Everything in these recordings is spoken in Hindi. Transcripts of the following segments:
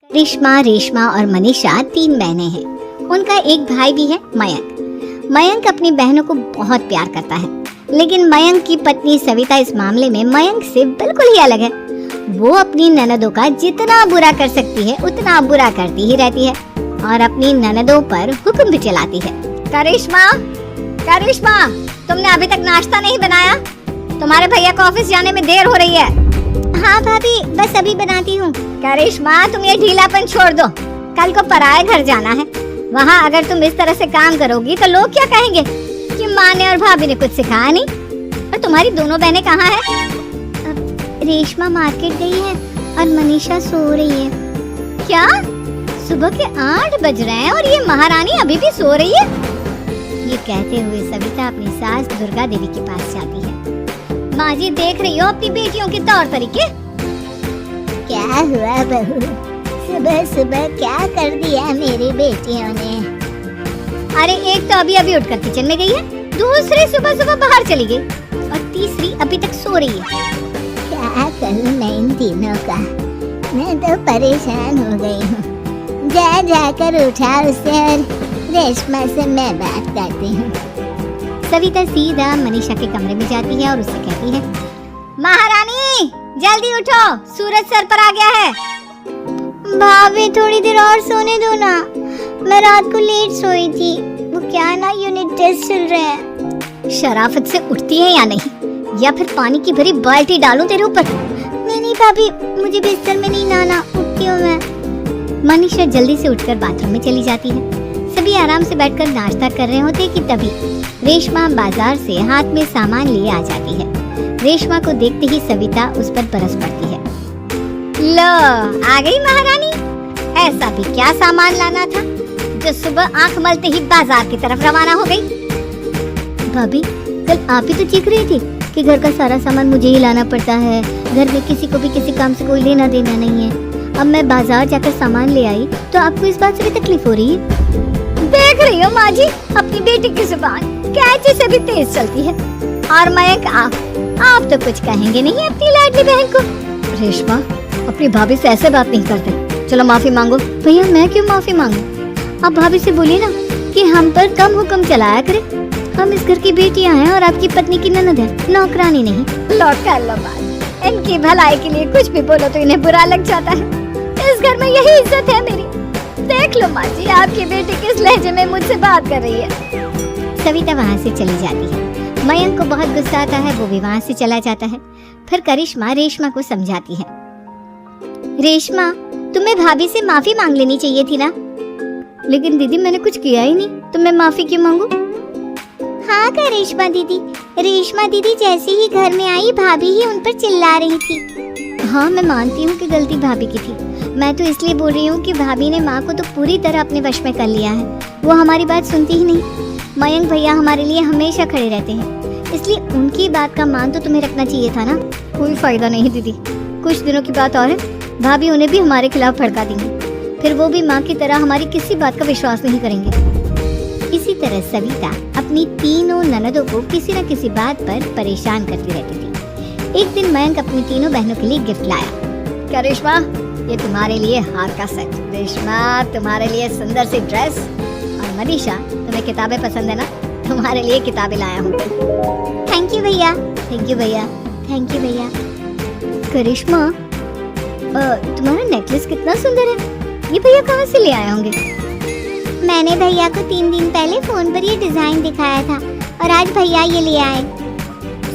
करिश्मा, रेशमा और मनीषा 3 बहनें हैं। उनका एक भाई भी है, मयंक। मयंक अपनी बहनों को बहुत प्यार करता है, लेकिन मयंक की पत्नी सविता इस मामले में मयंक से बिल्कुल ही अलग है। वो अपनी ननदों का जितना बुरा कर सकती है उतना बुरा करती ही रहती है और अपनी ननदों पर हुक्म भी चलाती है। करिश्मा, करिश्मा, तुमने अभी तक नाश्ता नहीं बनाया? तुम्हारे भैया को ऑफिस जाने में देर हो रही है। हाँ भाभी, बस अभी बनाती हूँ। करिश्मा, तुम ये ढीलापन छोड़ दो। कल को पराये घर जाना है। वहाँ अगर तुम इस तरह से काम करोगी तो लोग क्या कहेंगे कि माँ ने और भाभी ने कुछ सिखाया नहीं। और तुम्हारी दोनों बहनें कहाँ हैं? रेशमा मार्केट गई है और मनीषा सो रही है। क्या? सुबह के 8 बज रहे हैं और ये महारानी अभी भी सो रही है? ये कहते हुए सविता अपनी सास दुर्गा देवी के पास जाती है। माँ जी, देख रही हो अपनी बेटियों के तौर तरीके? क्या हुआ बहू, सुबह सुबह क्या कर दिया मेरी बेटियों ने? अरे एक तो अभी अभी उठकर किचन में गई है, दूसरी सुबह सुबह बाहर चली गई और तीसरी अभी तक सो रही है। क्या करूं मैं इन तीनों का, मैं तो परेशान हो गई हूँ। जा जाकर उठा उसे और रेशमा से मैं बात करती हूँ। सविता सीधा मनीषा के कमरे में जाती है और उससे कहती है, महारानी जल्दी उठो, सूरज सर पर आ गया है। भाभी थोड़ी देर और सोने दो ना, मैं रात को लेट सोई थी। वो क्या ना यूनिट टेस्ट चल रहे हैं। शराफत से उठती है या नहीं, या फिर पानी की भरी बाल्टी डालूं तेरे ऊपर? नहीं भाभी, मुझे बिस्तर में नहीं नहाना, उठती हूँ मैं। मनीषा जल्दी से उठकर बाथरूम में चली जाती है। सभी आराम से बैठकर नाश्ता कर रहे होते कि तभी रेशमा बाजार से हाथ में सामान लिए आ जाती है। रेशमा को देखते ही सविता उस पर बरस पड़ती है। लो, आ गई महारानी। ऐसा भी क्या सामान लाना था जो सुबह आंख मलते ही बाजार की तरफ रवाना हो गई? भाभी, कल आप ही तो चीख रही थी कि घर का सारा सामान मुझे ही लाना पड़ता है, घर में किसी को भी किसी काम से कोई लेना देना नहीं है। अब मैं बाजार जाकर सामान ले आई तो आपको इस बात से भी तकलीफ हो रही है? देख रही हो माँ जी, अपनी बेटी की जुबान कैंची से भी तेज चलती है। और मयंक, आप तो कुछ कहेंगे नहीं अपनी लाडली बहन को? रेशमा, अपनी भाभी से ऐसे बात नहीं करते। चलो माफी मांगो। भैया, मैं क्यों माफी मांगू? आप भाभी से बोलिए ना कि हम पर कम हुक्म चलाया करे। हम इस घर की बेटियां हैं और आपकी पत्नी की ननद है, नौकरानी नहीं। लौट कर लो बात। इनकी भलाई के लिए कुछ भी बोलो तो इन्हें बुरा लग जाता है। इस घर में यही इज्जत है मेरी। देख लो माँ जी, आपकी बेटी किस लहजे में मुझसे बात कर रही है। सविता वहाँ से चली जाती है। मयंक को बहुत गुस्सा आता है, वो भी वहाँ से चला जाता है। फिर करिश्मा रेशमा को समझाती है। रेशमा, तुम्हें भाभी से माफी मांग लेनी चाहिए थी ना। लेकिन दीदी, मैंने कुछ किया ही नहीं, तो मैं माफी क्यों मांगू? हाँ करिश्मा दीदी, रेशमा दीदी जैसे ही घर में आई भाभी ही उन पर चिल्ला रही थी। हाँ, मैं मानती हूँ कि गलती भाभी की थी। मैं तो इसलिए बोल रही हूँ कि भाभी ने माँ को तो पूरी तरह अपने वश में कर लिया है। वो हमारी बात सुनती ही नहीं। मयंक भैया हमारे लिए हमेशा खड़े रहते हैं, इसलिए उनकी बात का मान तो तुम्हें रखना चाहिए था ना। कोई फायदा नहीं दीदी, कुछ दिनों की बात और है, भाभी उन्हें भी हमारे खिलाफ भड़का देंगी। फिर वो भी माँ की तरह हमारी किसी बात का विश्वास नहीं करेंगे। इसी तरह सविता अपनी तीनों ननदों को किसी न किसी बात पर परेशान करती रहती थी। एक दिन मयंक अपनी तीनों बहनों के लिए गिफ्ट लाया। क्या रेशमा, ये तुम्हारे लिए हार का सेट। रेशमा, तुम्हारे लिए सुंदर सी ड्रेस। और मनीषा, तुम्हें किताबें पसंद है ना, तुम्हारे लिए किताबें लाया हूँ। थैंक यू भैया। थैंक यू भैया। थैंक यू भैया। करिश्मा, तुम्हारा नेकलेस कितना सुंदर है, ये भैया कहाँ से ले आए होंगे? मैंने भैया को 3 दिन पहले फोन पर ये डिजाइन दिखाया था और आज भैया ये ले आए।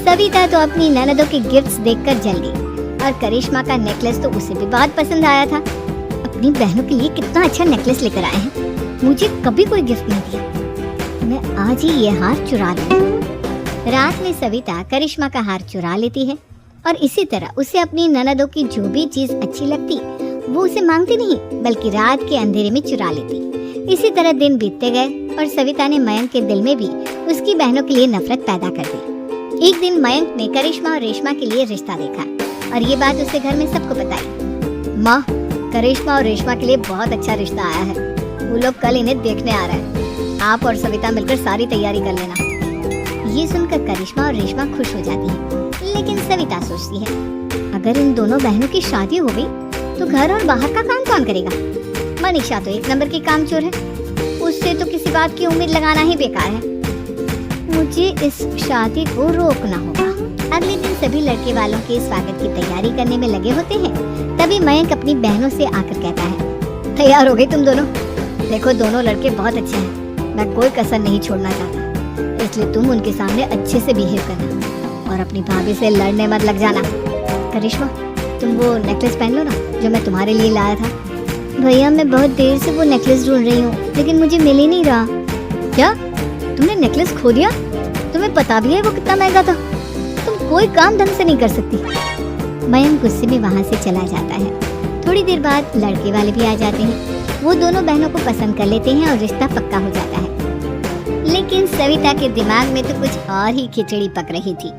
सविता तो अपनी ननदों के गिफ्ट्स देखकर जल गई और करिश्मा का नेकलेस तो उसे भी बहुत पसंद आया था। अपनी बहनों के लिए कितना अच्छा नेकलेस लेकर आए हैं, मुझे कभी कोई गिफ्ट नहीं दिया। मैं आज ही ये हार चुरा लूं। रात में सविता करिश्मा का हार चुरा लेती है और इसी तरह उसे अपनी ननदों की जो भी चीज अच्छी लगती वो उसे मांगती नहीं, बल्कि रात के अंधेरे में चुरा लेती। इसी तरह दिन बीतते गए और सविता ने मयंक के दिल में भी उसकी बहनों के लिए नफरत पैदा कर दी। एक दिन मयंक ने करिश्मा और रेशमा के लिए रिश्ता देखा और ये बात उसे घर में सबको बताई। माँ, करिश्मा और रेशमा के लिए बहुत अच्छा रिश्ता आया है, वो लोग कल इन्हें देखने आ रहे हैं। आप और सविता मिलकर सारी तैयारी कर लेना। ये सुनकर करिश्मा और रेशमा खुश हो जाती है, लेकिन सविता सोचती है अगर इन दोनों बहनों की शादी हो गई तो घर और बाहर का काम कौन करेगा? मनीषा तो एक नंबर की कामचोर है, उससे तो किसी बात की उम्मीद लगाना ही बेकार है। मुझे इस शादी को रोकना होगा। अगले दिन सभी लड़के वालों के स्वागत की तैयारी करने में लगे होते हैं। तभी मयंक अपनी बहनों से आकर कहता है, तैयार हो गई तुम दोनों? देखो दोनों लड़के बहुत अच्छे हैं, मैं कोई कसर नहीं छोड़ना चाहता, इसलिए तुम उनके सामने अच्छे से बिहेव करना और अपनी भाभी से लड़ने मत लग जाना। करिश्मा, तुम वो नेकलेस पहन लो ना जो मैं तुम्हारे लिए लाया था। भैया मैं बहुत देर से वो नेकलेस ढूंढ रही हूँ, लेकिन मुझे मिल ही नहीं रहा। क्या तुमने नेकलेस खो दिया? तुम्हें पता भी है वो कितना महंगा था? तुम कोई काम ढंग से नहीं कर सकती। मयंक गुस्से में वहाँ से चला जाता है। थोड़ी देर बाद लड़के वाले भी आ जाते हैं। वो दोनों बहनों को पसंद कर लेते हैं और रिश्ता पक्का हो जाता है। लेकिन सविता के दिमाग में तो कुछ और ही खिचड़ी पक रही थी।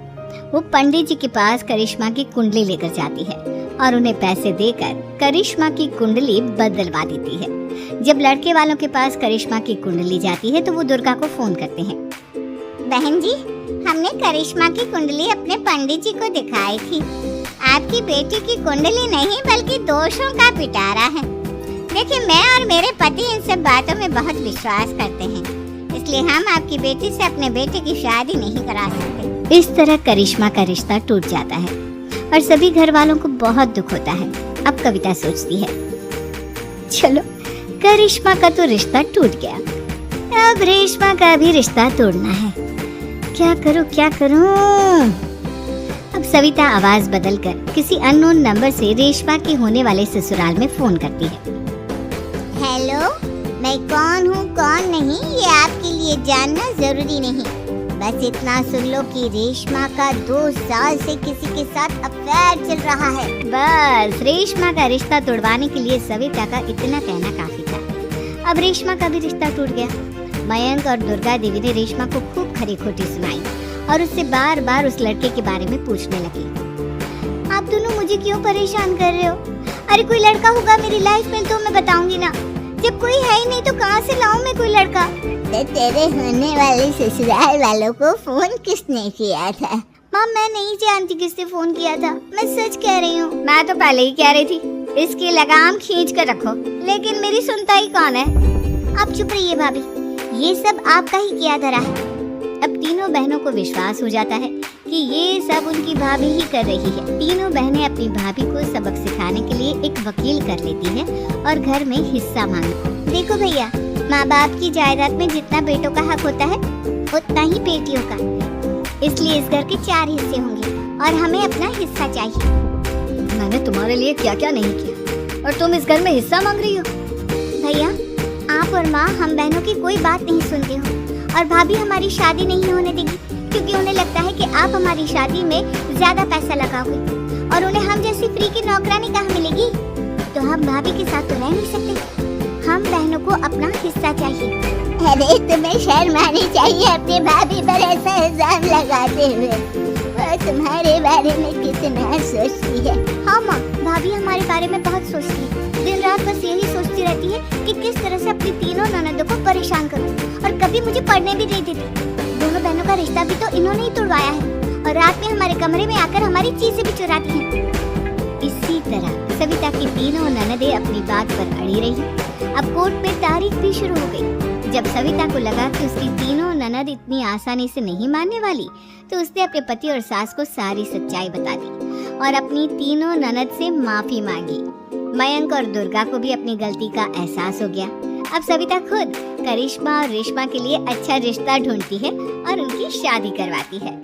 वो पंडित जी के पास करिश्मा की कुंडली लेकर जाती है और उन्हें पैसे देकर करिश्मा की कुंडली बदलवा देती है। जब लड़के वालों के पास करिश्मा की कुंडली जाती है तो वो दुर्गा को फोन करते हैं। बहन जी, हमने करिश्मा की कुंडली अपने पंडित जी को दिखाई थी। आपकी बेटी की कुंडली नहीं बल्कि दोषों का पिटारा है। देखिए, मैं और मेरे पति इन सब बातों में बहुत विश्वास करते हैं, इसलिए हम आपकी बेटी से अपने बेटे की शादी नहीं करा सकते। इस तरह करिश्मा का रिश्ता टूट जाता है और सभी घर वालों को बहुत दुख होता है। अब कविता सोचती है, चलो करिश्मा का तो रिश्ता टूट गया, अब रेशमा का भी रिश्ता तोड़ना है। क्या करूं? अब सविता आवाज बदलकर किसी अननोन नंबर से रेशमा के होने वाले ससुराल में फोन करती है। हेलो, मैं कौन हूँ कौन नहीं ये आपके लिए जानना जरूरी नहीं, बस इतना सुन लो कि रेशमा का 2 साल से किसी के साथ अफेयर चल रहा है। बस रेशमा का रिश्ता तोड़वाने के लिए सविता का इतना कहना काफी था। अब रेशमा का भी रिश्ता टूट गया। मयंक और दुर्गा देवी ने रेशमा को खूब खरी खोटी सुनाई और उससे बार बार उस लड़के के बारे में पूछने लगी। आप दोनों मुझे क्यों परेशान कर रहे हो? अरे कोई लड़का होगा मेरी लाइफ में तो मैं बताऊंगी ना, जब कोई है ही नहीं तो कहाँ से लाऊं मैं कोई लड़का? तेरे होने वाले ससुराल वालों को फोन किसने किया था? माँ, मैं नहीं जानती किसने फोन किया था, मैं सच कह रही हूँ। मैं तो पहले ही कह रही थी इसकी लगाम खींच कर रखो, लेकिन मेरी सुनता ही कौन है। आप चुप रहिए भाभी, ये सब आपका ही किया धरा है। अब तीनों बहनों को विश्वास हो जाता है कि ये सब उनकी भाभी ही कर रही है। तीनों बहनें अपनी भाभी को सबक सिखाने के लिए एक वकील कर लेती हैं और घर में हिस्सा मांगती। देखो भैया, माँ बाप की जायदाद में जितना बेटों का हक होता है उतना ही बेटियों का, इसलिए इस घर के 4 हिस्से होंगे और हमें अपना हिस्सा चाहिए। मैंने तुम्हारे लिए क्या क्या नहीं किया और तुम इस घर में हिस्सा मांग रही हो? भैया, आप और माँ हम बहनों की कोई बात नहीं सुनते हो और भाभी हमारी शादी नहीं होने देगी क्योंकि उन्हें लगता है कि आप हमारी शादी में ज्यादा पैसा लगाओगे और उन्हें हम जैसी फ्री की नौकरानी कहाँ मिलेगी। तो हम भाभी के साथ तो रह नहीं सकते, हम बहनों को अपना हिस्सा चाहिए। अरे तुम्हें शर्म आनी चाहिए अपनी भाभी पर ऐसा इल्जाम लगाते हुए। वो तुम्हारे बारे में कितना सोचती है। हाँ माँ, भाभी हमारे बारे में बहुत सोचती है, दिन रात बस यही सोचती रहती है कि किस तरह से अपनी तीनों ननदों को परेशान करूं और कभी मुझे पढ़ने भी नहीं देती। दोनों बहनों का रिश्ता भी तो इन्होंने ही तोड़वाया है और रात में हमारे कमरे में आकर हमारी चीजें भी चुराती हैं। इसी तरह सविता की तीनों ननदें अपनी बात पर अड़ी रही। अब कोर्ट में तारीख भी शुरू हो गई। जब सविता को लगा कि उसकी तीनों ननद इतनी आसानी से नहीं मानने वाली, तो उसने अपने पति और सास को सारी सच्चाई बता दी और अपनी तीनों ननद से माफी मांगी। मयंक और दुर्गा को भी अपनी गलती का एहसास हो गया। अब सविता खुद करिश्मा और रेशमा के लिए अच्छा रिश्ता ढूंढती है और उनकी शादी करवाती है।